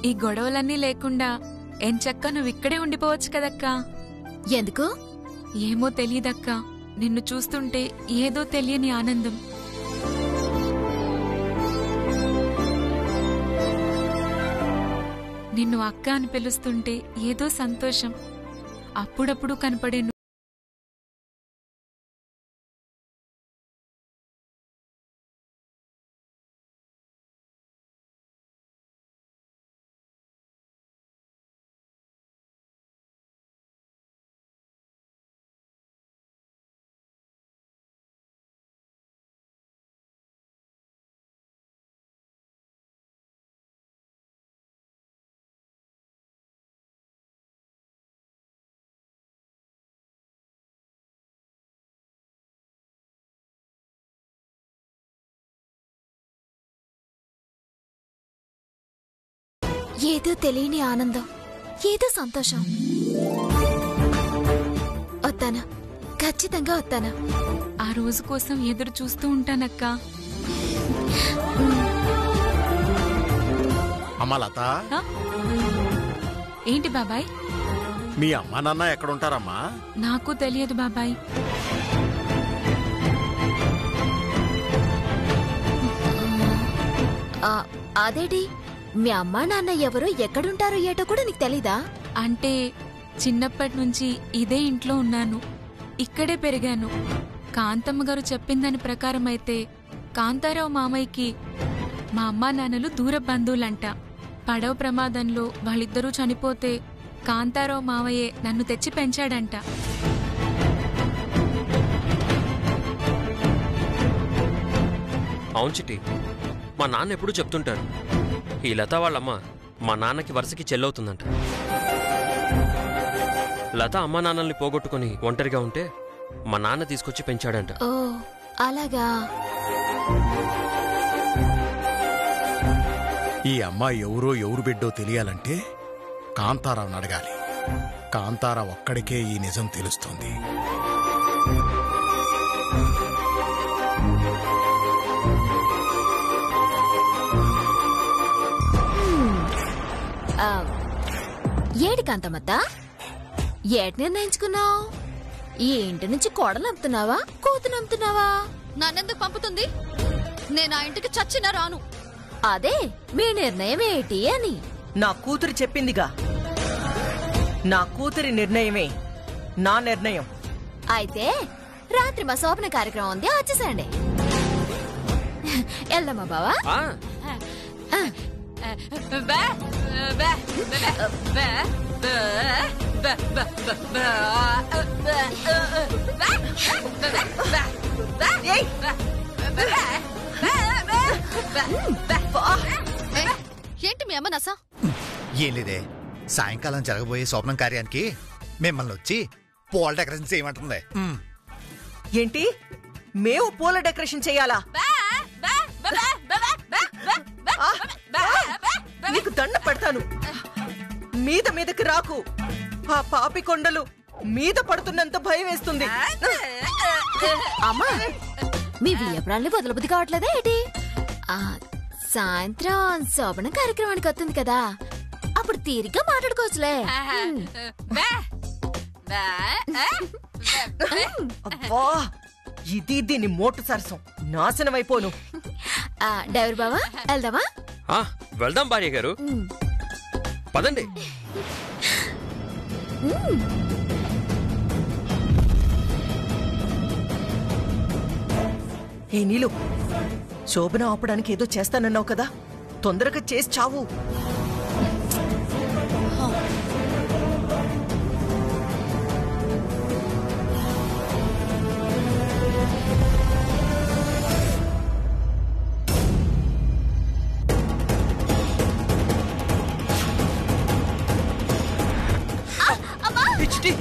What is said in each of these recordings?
ఈ గొడవలన్నీ లేకుండా ఎంచక్క నువ్విక్కడే ఉండిపోవచ్చు కదక్కా. ఎందుకు? ఏమో తెలీదక్కా, నిన్ను చూస్తుంటే ఏదో తెలియని ఆనందం. నిన్ను అక్క అని పిలుస్తుంటే ఏదో సంతోషం. అప్పుడప్పుడు కనపడే ఏదో తెలియని ఆనందం, ఏదో సంతోషం. వస్తానా, ఖచ్చితంగా వస్తానా. ఆ రోజు కోసం ఎదురు చూస్తూ ఉంటానక్కా. అమ్మా లత, ఏంటి బాబాయ్? మీ అమ్మా నాన్న ఎక్కడుంటారమ్మా? నాకు తెలియదు బాబాయ్. అదేటి, మీ అమ్మా నాన్న ఎవరో ఎక్కడుంటారో ఏటో కూడా నీకు తెలీదా? అంటే చిన్నప్పటి నుంచి ఇదే ఇంట్లో ఉన్నాను, ఇక్కడే పెరిగాను. కాంతమ్మ గారు చెప్పిందని ప్రకారం అయితే కాంతారావు మామయ్యకి మా అమ్మా నాన్నలు దూర బంధువులంట. పడవ ప్రమాదంలో వాళ్ళిద్దరూ చనిపోతే కాంతారావు మామయ్యే నన్ను తెచ్చి పెంచాడంట. అవును చిట్టి, మా నాన్న ఎప్పుడూ చెప్తుంటారు, ఈ లత వాళ్ళమ్మ మా నాన్నకి వరుసకి చెల్లవుతుందంట. లత అమ్మా నాన్నల్ని పోగొట్టుకుని ఒంటరిగా ఉంటే మా నాన్న తీసుకొచ్చి పెంచాడంట. ఓ అలాగా. ఈ అమ్మాయి ఎవరు బిడ్డో తెలియాలంటే కాంతారావుని అడగాలి. కాంతారావు ఒక్కడికే ఈ నిజం తెలుస్తుంది. ఏడి కాంతమ్మత్త, ఏటి నిర్ణయించుకున్నావు? ఈ ఇంటి నుంచి కోడలు నమ్ముతున్నావా, కూతురు నమ్ముతున్నావా? నన్నెందుకు పంపుతుంది? నేను ఆ ఇంటికి చచ్చినా రాను. అదే మీ నిర్ణయం ఏంటి అని. నా కూతురు చెప్పిందిగా, నా కూతురి నిర్ణయమే నా నిర్ణయం. అయితే రాత్రి మా శోభన కార్యక్రమం ఉంది, వచ్చేసండి. వెళ్దామా బావా? ఏంటి మీ అమ్మ నసా? ఏం లేదే, సాయంకాలం జరగబోయే స్వప్నం కార్యానికి మిమ్మల్ని వచ్చి పూల డెకరేషన్ చేయమంటుంది. ఏంటి, మేము పూల డెకరేషన్ చెయ్యాలా? నీకు దండ పెడతాను, మీదకి రాకు. ఆ పాపి కొండలు మీద పడుతున్నంత భయం వేస్తుంది. అమ్మా, మీ వియ్యపురాల్ని వదలబుద్ధి కావట్లేదా ఏంటి? సాయంత్రం శోభన కార్యక్రమానికి వస్తుంది కదా, అప్పుడు తీరిగ్గా మాట్లాడుకోవచ్చులే. అబ్బా, ఇది దీని మోటు సరసం, నాశనం అయిపోను. డ్రైవర్ బావా, వెళ్దామా? వెళ్దాం భార్య గారు, పదండి. ఏ నీలు, శోభన ఆపడానికి ఏదో చేస్తానన్నావు కదా, తొందరగా చేసి చావు. చిట్టి,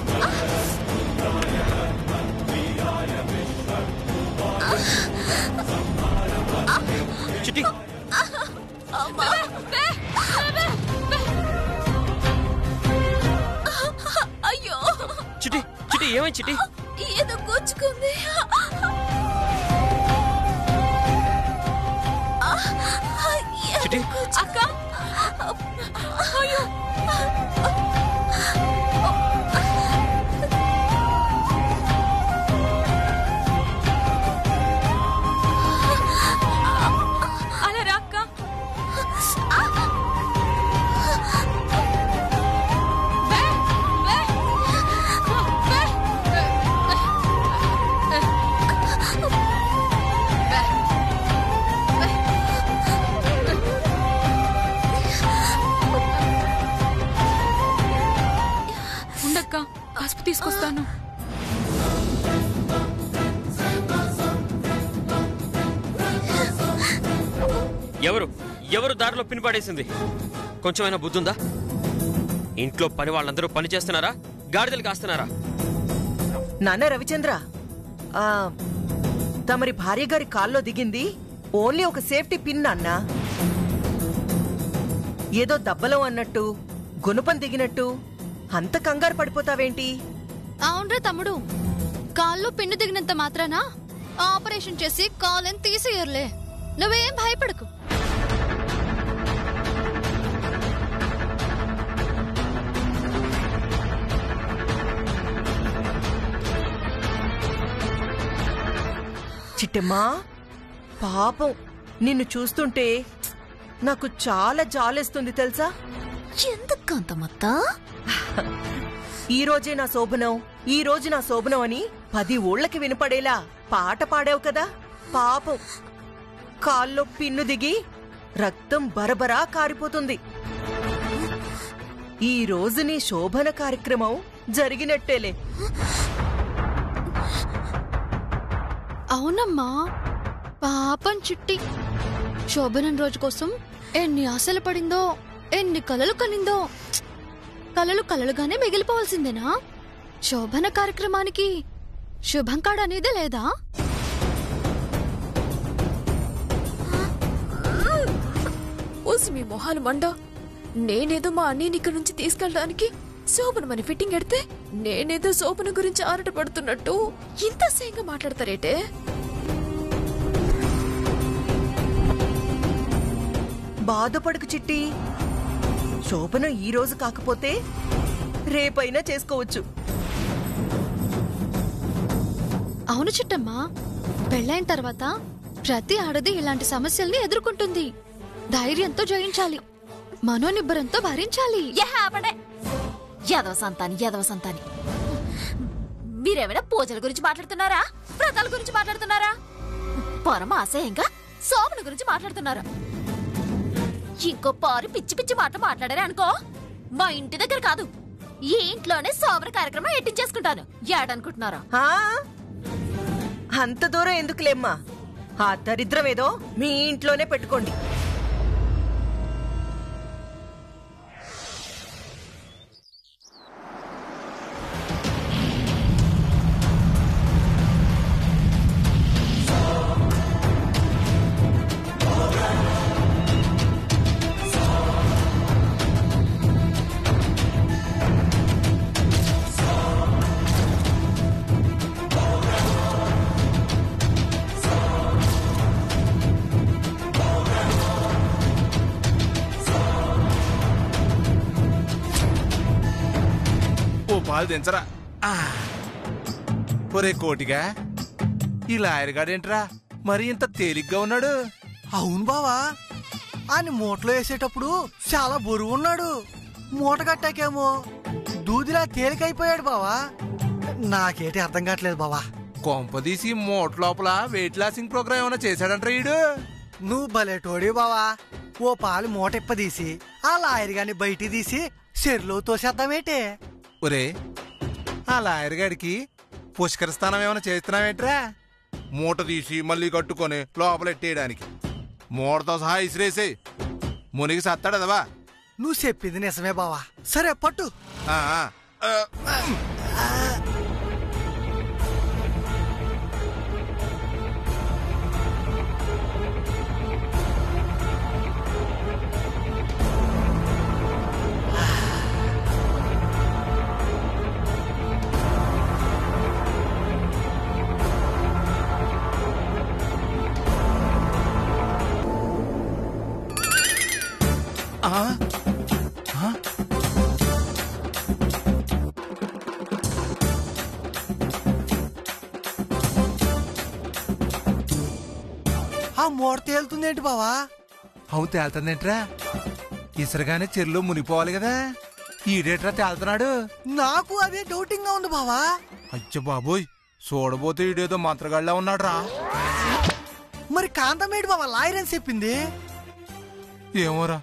చిట్టి, అయ్యో చిట్టి, చిట్టి ఏమై చిట్టి? ఏదో గుచ్చుకుంది. చిట్టి, అక్క అయ్యో అలా రాక్క. ఉండక్క, పసుపు తీసుకొస్తాను. ఎవరు దారిలో పిన్ పడేసింది? కొంచెమైనా బుద్ధుందా? ఇంట్లో పని వాళ్ళందరూ పని చేస్తున్నారా, గాడిదలు కాస్తున్నారా? నాన్న రవిచంద్ర, తమరి భార్య గారి కాల్లో దిగింది ఓన్లీ ఒక సేఫ్టీ పిన్ నాన్న. ఏదో దబ్బలం అన్నట్టు, గుణపం దిగినట్టు అంత కంగారు పడిపోతావేంటి? అవునరా తమ్ముడు, కాల్లో పిన్ను దిగినంత మాత్రాన ఆపరేషన్ చేసి కాలేం తీసేయర్లే. నువ్వేం భయపడకు. చిట్టమ్మా, పాపం నిన్ను చూస్తుంటే నాకు చాలా జాలేస్తుంది తెలుసా? ఎందుకు కాంతమ్మత్తా? ఈ రోజే నా శోభనం, ఈ రోజు నా శోభనం అని 10 ఊళ్ళకి వినపడేలా పాట పాడావు కదా. పాపం కాల్లో పిన్ను దిగి రక్తం బరబరా కారిపోతుంది. ఈ రోజు నీ శోభన కార్యక్రమం జరిగినట్టేలే. అవునమ్మా, పాపం చిట్టి శోభనం రోజు కోసం ఎన్ని ఆశలు పడిందో, ఎన్ని కలలు కనిందో. కలలు కలలుగానే మిగిలిపోవాల్సిందేనా? శోభన కార్యక్రమానికి శుభం కాడనేదే లేదా? ఓసి మీ మొహాలు మండ. నేనేదో మా అన్నయ్యని ఇక్కడి నుంచి తీసుకెళ్ళడానికి శోభనమని ఫిట్టింగ్ ఎడితే నేనేదో శోభన గురించి ఆరట పడుతున్నట్టు ఇంత సేంగా మాట్లాడతారేటే? బాధపడకు చిట్టి, శోభనం ఈ రోజు కాకపోతే రేపైనా చేసుకోవచ్చు. అవును చిట్టమ్మా, పెళ్ళైన తర్వాత ప్రతి ఆడది ఇలాంటి సమస్యల్ని ఎదుర్కొంటుంది. ధైర్యంతో జయించాలి, మనోనిబ్బరంతో భరించాలి. యాదవ సంతాని మీరేమైనా పూజల గురించి మాట్లాడుతున్నారా, వ్రతాల గురించి మాట్లాడుతున్నారా, పరమ అసహ్యంగా శోభన గురించి మాట్లాడుతున్నారా? ఇంకో పారు పిచ్చి పిచ్చి మాటలు మాట్లాడారే అనుకో, మా ఇంటి దగ్గర కాదు ఈ ఇంట్లోనే శోభన కార్యక్రమం ఎట్టించేసుకుంటాను. ఏడనుకుంటున్నారా? అంత దూరం ఎందుకులేమ్మా, ఆ దరిద్రం ఏదో మీ ఇంట్లోనే పెట్టుకోండి. పాలు దించరా. ఒరే కోటిగా, ఈ లాయర్గాడేంట్రా మరి ఇంత తేలిగ్గా ఉన్నాడు? అవును బావా, ఆయన మూటలో వేసేటప్పుడు చాలా బరువు ఉన్నాడు. మూట కట్టాకేమో దూదిలా తేలికైపోయాడు బావా. నాకేటి అర్థం కావట్లేదు బావా. కొంపదీసి మూట లోపల వెయిట్ లాసింగ్ ప్రోగ్రామ్ ఏమైనా చేశాడంట ఈడు. నువ్వు భలేటోడి బావా. ఓ పాలు మూట ఇప్పదీసి ఆ లాయర్ గాని బయటికి తీసి చెరులో తోసేద్దామేటే. ఒరే, ఆ లాయర్ గాడికి పుష్కర స్థానం ఏమైనా చేస్తున్నావేంట్రా? మూట తీసి మళ్ళీ కట్టుకొని లోపలెట్టేయడానికి మూటతో సహా ఇసిరేసే మునిగి సత్తాడదవా. నువ్వు చెప్పింది నిజమే బావా. సరే పట్టు. ఆ మూట తేలుతుందేంటి బావా? అవును తేలుతుందేంట్రా? ఇసరగానే చెరులో మునిగిపోవాలి కదా, ఈడేట్రా తేలుతున్నాడు? నాకు అదే డౌటింగ్ గా ఉంది బావా. అచ్చ బాబోయ్, చూడబోతే ఈడేదో మంత్రగాళ్ళ ఉన్నాడురా. మరి కాంతమేడు బావా లాయర్ అని చెప్పింది. ఏమోరా,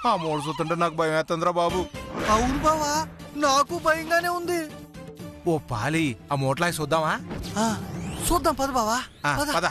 ఆ మూడు చూస్తుంటే నాకు భయం వేస్తుందిరా బాబు. అవును బావా, నాకు భయంగానే ఉంది. ఓ పాలి, ఆ మూటలాగి చూద్దామా? చూద్దాం పద బావా. పద.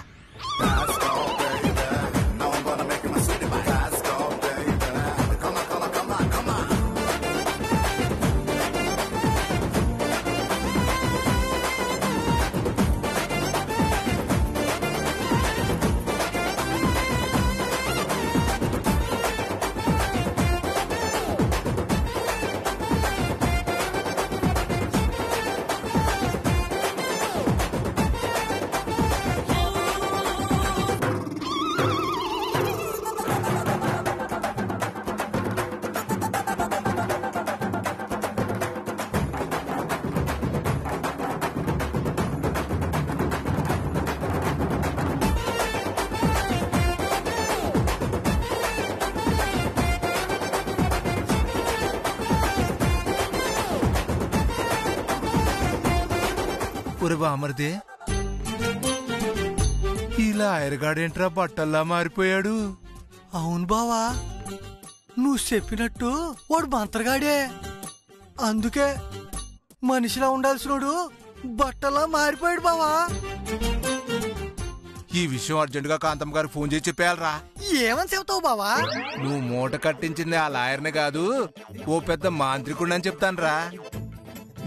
ఒరే బామర్దే, ఇలా ఆయరగాడేంట్రా బట్టల్లా మారిపోయాడు? అవును బావా, నువ్వు చెప్పినట్టు వాడు మంత్రగాడే. అందుకే మనిషిలా ఉండాల్సినోడు బట్టలా మారిపోయాడు బావా. ఈ విషయం అర్జెంటుగా కాంతమ్మ గారికి ఫోన్ చేసి చెప్పేయాలరా. ఏమని చెప్తావు బావా? నువ్వు మూట కట్టించింది ఆ లాయర్నే కాదు, ఓ పెద్ద మాంత్రికుడిని అని చెప్తానురా.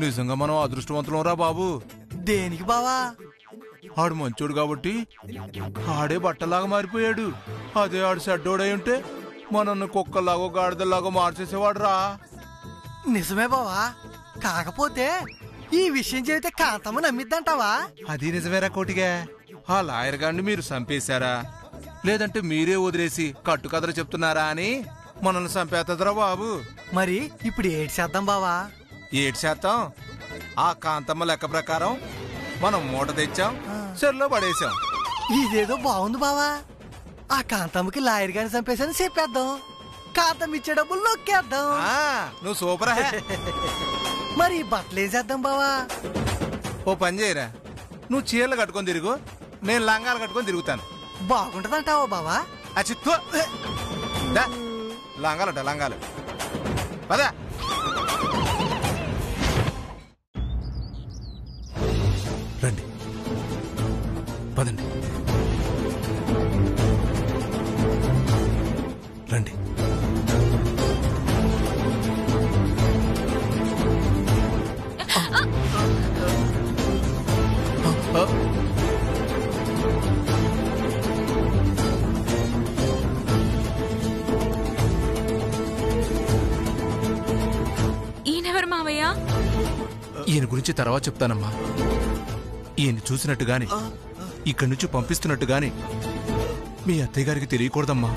నిజంగా మనం అదృష్టవంతులం రా బాబు. దేనికి బావా? ఆడు మంచోడు కాబట్టి ఆడే బట్టలాగా మారిపోయాడు. అదే ఆడు షడ్డోడై ఉంటే మనల్ని కుక్కలాగో గాడిదలాగో మార్చేసేవాడు రా. నిజమే బావా, కాకపోతే ఈ విషయం చెబితే కాంతమ్మ నమ్మిద్దంటావా? అది నిజమేరా కోటిగా. ఆ లాయర్ గారిని మీరు చంపేశారా, లేదంటే మీరే వదిలేసి కట్టుకథలు చెప్తున్నారా అని మనల్ని చంపేస్తుందిరా బాబు. మరి ఇప్పుడు ఏడు చేద్దాం బావా? 7%. ఆ కాంతమ్మ లెక్క ప్రకారం మనం మూట తెచ్చాం, చెరులో పడేసాం. ఇదేదో బాగుంది బావా. ఆ కాంతమ్మకి లాయర్ గారిని చంపేసని చెప్పేద్దాం, కాంతమ్మ ఇచ్చే డబ్బులు నొక్కేద్దాం. నువ్వు సూపర్. మరి బట్టలు ఏం చేద్దాం బావా? ఓ పని చేయరా, నువ్వు చీరలు కట్టుకొని తిరుగు, నేను లంగాలు కట్టుకొని తిరుగుతాను. బాగుంటదంటావా బావా? చిత్తు లంగాలట లంగాలు. పదా రండి, పదండి, రండి. ఈయనెవరు మావయ్య? ఈయన గురించి తర్వాత చెప్తానమ్మా. ఈయన చూసినట్టు గాని ఇక్కడి నుంచి పంపిస్తున్నట్టు గాని మీ అత్తయ్య గారికి తెలియకూడదమ్మా.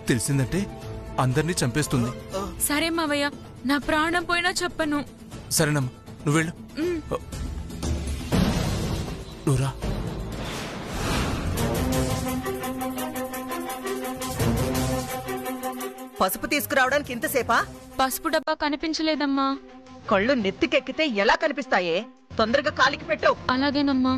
తెలిసిందంటే అందరినీ చంపేస్తుంది. సరే మావయ్య, నా ప్రాణం పోయినా చెప్పను. సరేనమ్మా, నువ్వెళ్ళు. నువ్వురా. పసుపు తీసుకురావడానికి ఇంతసేపా? పసుపు డబ్బా కనిపించలేదమ్మా. కళ్ళు నెత్తికెక్కితే ఎలా కనిపిస్తాయే? తొందరగా కాలికి పెట్టు. అలాగేనమ్మా.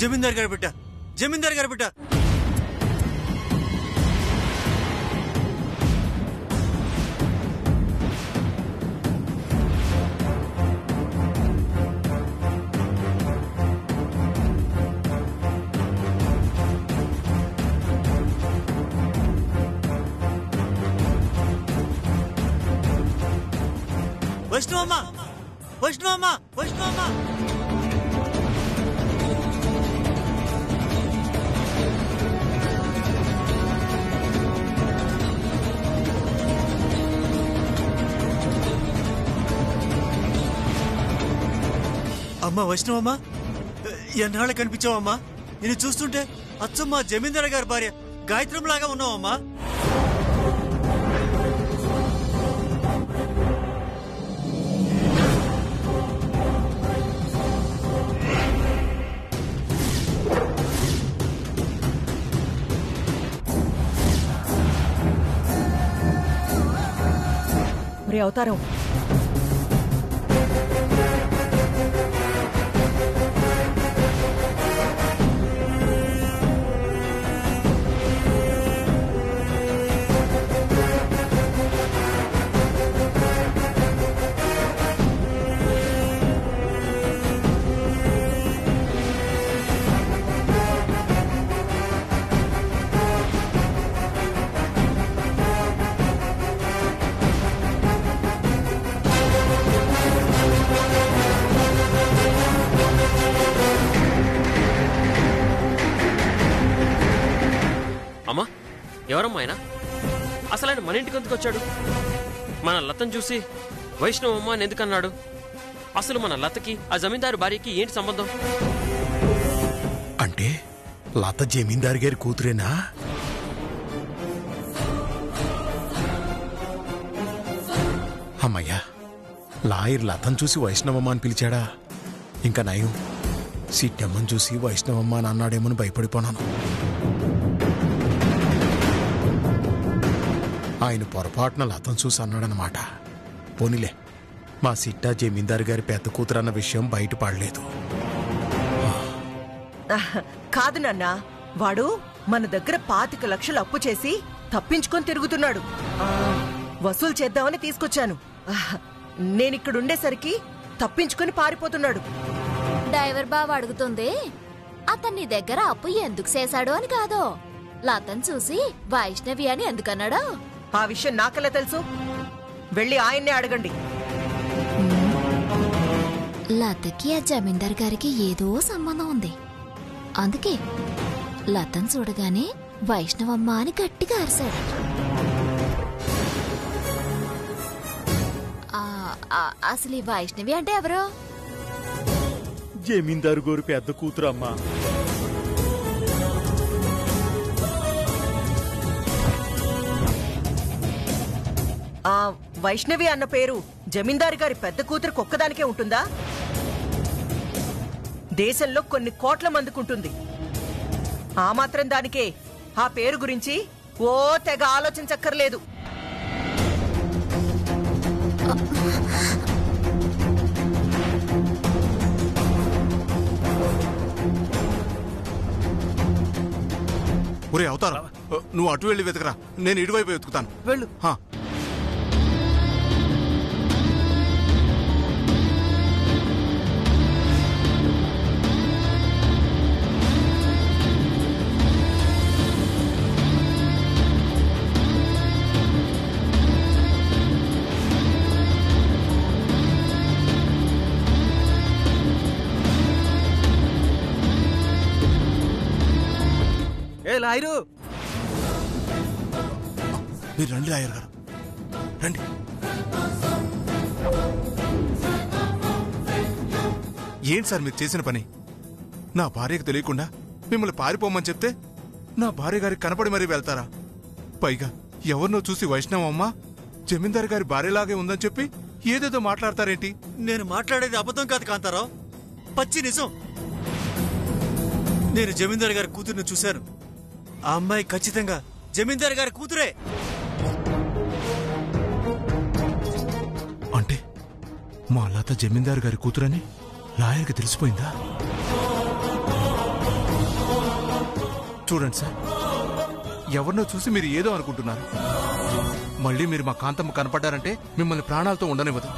జమీందార్ గారి బిడ్డ, జమీందార్ గారి బిడ్డ. వైష్ణవమ్మ, వైష్ణవమ్మ, వైష్ణవమ్మ. అమ్మా వైష్ణవమ్మ, ఎన్నాళ్ళ కనిపించావమ్మా? నేను చూస్తుంటే అచ్చమ్మ జమీందార్ గారి భార్య గాయత్రంలాగా ఉన్నావమ్మా. ఒరే అవతారం, అమ్మా ఎవరమ్మా ఆయన? అసలు ఆయన మన ఇంటికి ఎందుకు వచ్చాడు? మన లతను చూసి వైష్ణవమ్మ అని ఎందుకన్నాడు? అసలు మన లతకి ఆ జమీందారు భార్యకి ఏంటి సంబంధం? అంటే లత జమీందారు గారి కూతురేనా? అమ్మయ్యా, లాయర్ లతను చూసి వైష్ణవమ్మ అని పిలిచాడా? ఇంకా నయం, సిట్టమ్మని చూసి వైష్ణవమ్మ అని అన్నాడేమని భయపడిపోనాను. ఆయన పొరపాటున లతను చూసి అన్నాడనమాట. పోనీలే, మా సిట్టా జమీందారు గారి పెద్ద కూతురు అన్న విషయం బయటపడలేదు. కాదు నాన్న, వాడు మన దగ్గర 25 లక్షలు అప్పు చేసి తప్పించుకొని తిరుగుతున్నాడు. వసూలు చేద్దామని తీసుకొచ్చాను. నేనిక్కడుండేసరికి తప్పించుకొని పారిపోతున్నాడు. డ్రైవర్ బావ అడుగుతుంది అతన్ని దగ్గర అప్పు ఎందుకు చేశాడు అని కాదో, లతను చూసి వైష్ణవి అని ఎందుకన్నాడో. ఆ విషయం నాకెలా తెలుసు? వెళ్ళి ఆయన్నే అడగండి. లతకి ఆ జమీందార్ గారికి ఏదో సంబంధం ఉంది. అందుకే లతను చూడగానే వైష్ణవమ్మ అని గట్టిగా అరిశాడు. అసలు ఈ వైష్ణవి అంటే ఎవరు? జమీందారు గారు పెద్ద కూతురు అమ్మా. ఆ వైష్ణవి అన్న పేరు జమీందారు గారి పెద్ద కూతురు ఒక్కదానికే ఉంటుందా? దేశంలో కొన్ని కోట్ల మందికి ఉంటుంది. ఆ మాత్రం దానికే ఆ పేరు గురించి ఓ తెగ ఆలోచించక్కర్లేదు. ఒరే అవతారం, నువ్వు అటు వెళ్ళి వెతకరా, నేను ఇటువైపు వెతుకుతాను. వెళ్ళు. లాయరు, మీరు రండి లాయర్ గారు, రండి. ఏంటి సార్ మీరు చేసిన పని? నా భార్యకు తెలియకుండా మిమ్మల్ని పారిపోమని చెప్తే నా భార్య గారికి కనపడి మరీ వెళ్తారా? పైగా ఎవరినో చూసి వైష్ణవమ్మ జమీందారు గారి భార్యలాగే ఉందని చెప్పి ఏదేదో మాట్లాడతారేంటి? నేను మాట్లాడేది అబద్ధం కాదు కాంతారావు, పచ్చి నిజం. నేను జమీందారు గారి కూతురుని చూశాను. ఆ అమ్మాయి ఖచ్చితంగా జమీందారు గారి కూతురే. అంటే మా లత జమీందారు గారి కూతురని లాయర్కి తెలిసిపోయిందా? చూడండి సార్, ఎవరినో చూసి మీరు ఏదో అనుకుంటున్నారు. మళ్ళీ మీరు మా కాంతమ్మ కనపడ్డారంటే మిమ్మల్ని ప్రాణాలతో ఉండనివ్వదు.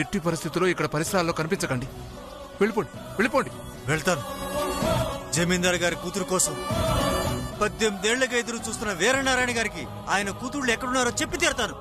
ఎట్టి పరిస్థితుల్లో ఇక్కడ పరిసరాల్లో కనిపించకండి. వెళ్ళిపోండి, వెళ్ళిపోండి. వెళ్తాను. జమీందార్ గారి కూతురు కోసం 18 ఏళ్లుగా ఎదురు చూస్తున్న వీరనారాయణ గారికి ఆయన కూతుళ్ళు ఎక్కడున్నారో చెప్పి తీరుతాను.